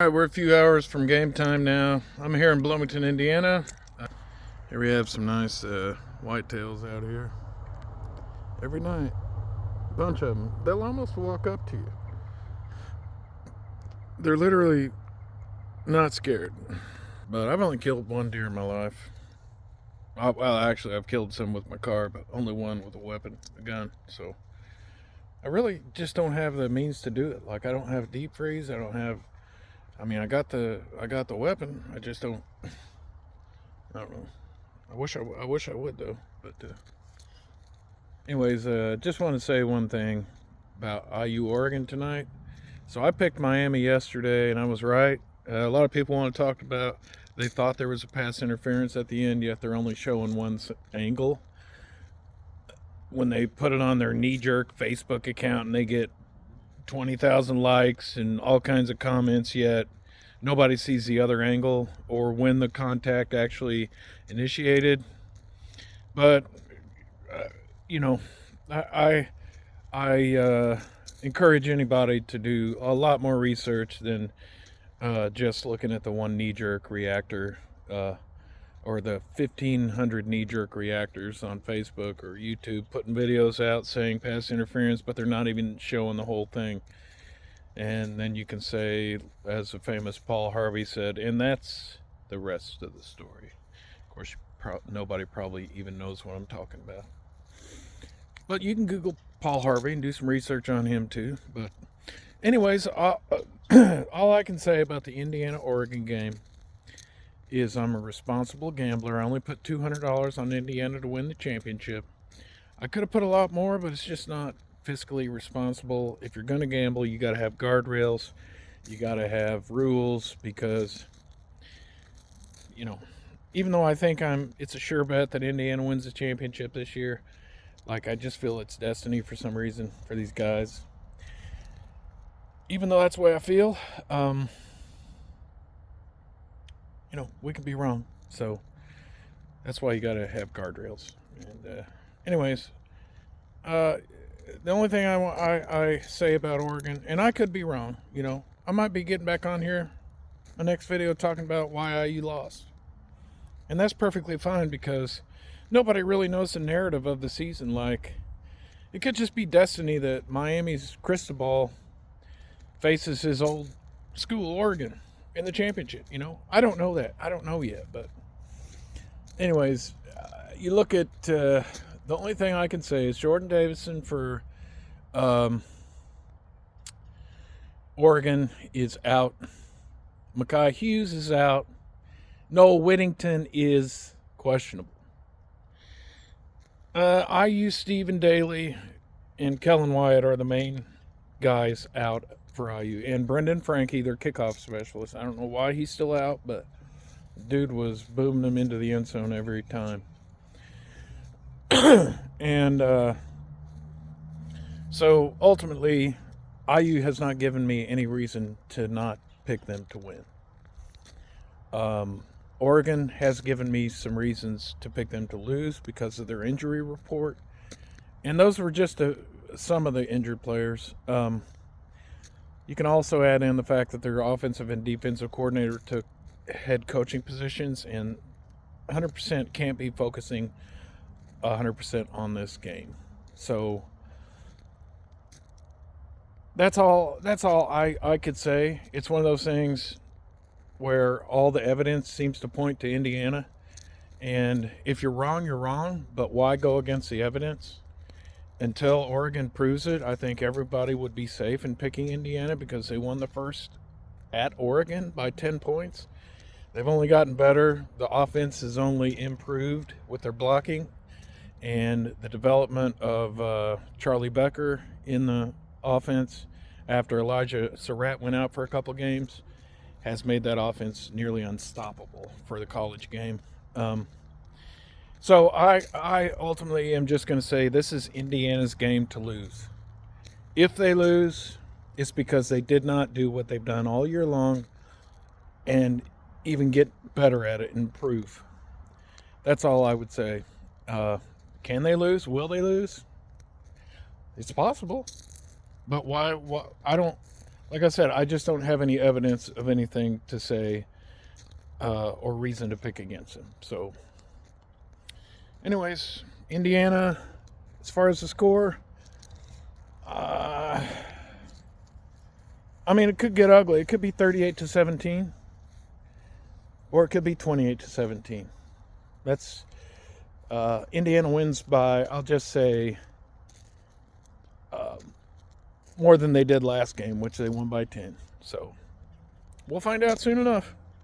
All right, we're a few hours from game time now. I'm here in Bloomington, Indiana. Here we have some nice whitetails out here. Every night, a bunch of them. They'll almost walk up to you. They're literally not scared. But I've only killed one deer in my life. Well, actually, I've killed some with my car, but only one with a weapon, a gun. So I really just don't have the means to do it. Like, I don't have deep freeze. I don't have. I mean, I got the weapon. I just don't. I don't know. I wish I would though. But anyways, just want to say one thing about IU Oregon tonight. So I picked Miami yesterday, and I was right. A lot of people want to talk about. They thought there was a pass interference at the end, yet they're only showing one angle. When they put it on their knee-jerk Facebook account, and they get 20,000 likes and all kinds of comments, yet nobody sees the other angle or when the contact actually initiated. But you know, I encourage anybody to do a lot more research than just looking at the one knee-jerk reactor or the 1,500 knee-jerk reactors on Facebook or YouTube putting videos out saying pass interference, but they're not even showing the whole thing. And then you can say, as the famous Paul Harvey said, and that's the rest of the story. Of course, nobody probably even knows what I'm talking about. But you can Google Paul Harvey and do some research on him too. But anyways, all I can say about the Indiana-Oregon game is I'm a responsible gambler. I only put $200 on Indiana to win the championship. I could have put a lot more, but it's just not fiscally responsible. If you're going to gamble, you got to have guardrails. You got to have rules because, even though I think it's a sure bet that Indiana wins the championship this year, I just feel it's destiny for some reason for these guys. Even though that's the way I feel, we can be wrong. So that's why you got to have guardrails. And anyways, the only thing I say about Oregon, and I could be wrong, I might be getting back on here my next video talking about why IU lost. And that's perfectly fine because nobody really knows the narrative of the season. It could just be destiny that Miami's Cristobal faces his old school, Oregon, in the championship. I don't know that. I don't know yet. But anyways, you look at the only thing I can say is Jordan Davison for Oregon is out. Mekhi Hughes is out. Noel Whittington is questionable. IU Stephen Daly and Kellen Wyatt are the main guys out for IU. And Brendan Franke, their kickoff specialist. I don't know why he's still out, but dude was booming them into the end zone every time. And so ultimately, IU has not given me any reason to not pick them to win. Oregon has given me some reasons to pick them to lose because of their injury report. And those were just some of the injured players. You can also add in the fact that their offensive and defensive coordinator took head coaching positions and 100% can't be focusing 100% on this game. So that's all I could say. It's one of those things where all the evidence seems to point to Indiana. And if you're wrong, you're wrong. But why go against the evidence? Until Oregon proves it, I think everybody would be safe in picking Indiana because they won the first at Oregon by 10 points. They've only gotten better. The offense has only improved with their blocking. And the development of Charlie Becker in the offense after Elijah Surratt went out for a couple games has made that offense nearly unstoppable for the college game. So I ultimately am just going to say this is Indiana's game to lose. If they lose, it's because they did not do what they've done all year long and even get better at it and improve. That's all I would say. Can they lose? Will they lose? It's possible. But why I don't like I said, I just don't have any evidence of anything to say or reason to pick against him. So, anyways, Indiana, as far as the score, I mean, it could get ugly. It could be 38-17, or it could be 28-17. That's Indiana wins by, I'll just say, more than they did last game, which they won by 10. So we'll find out soon enough.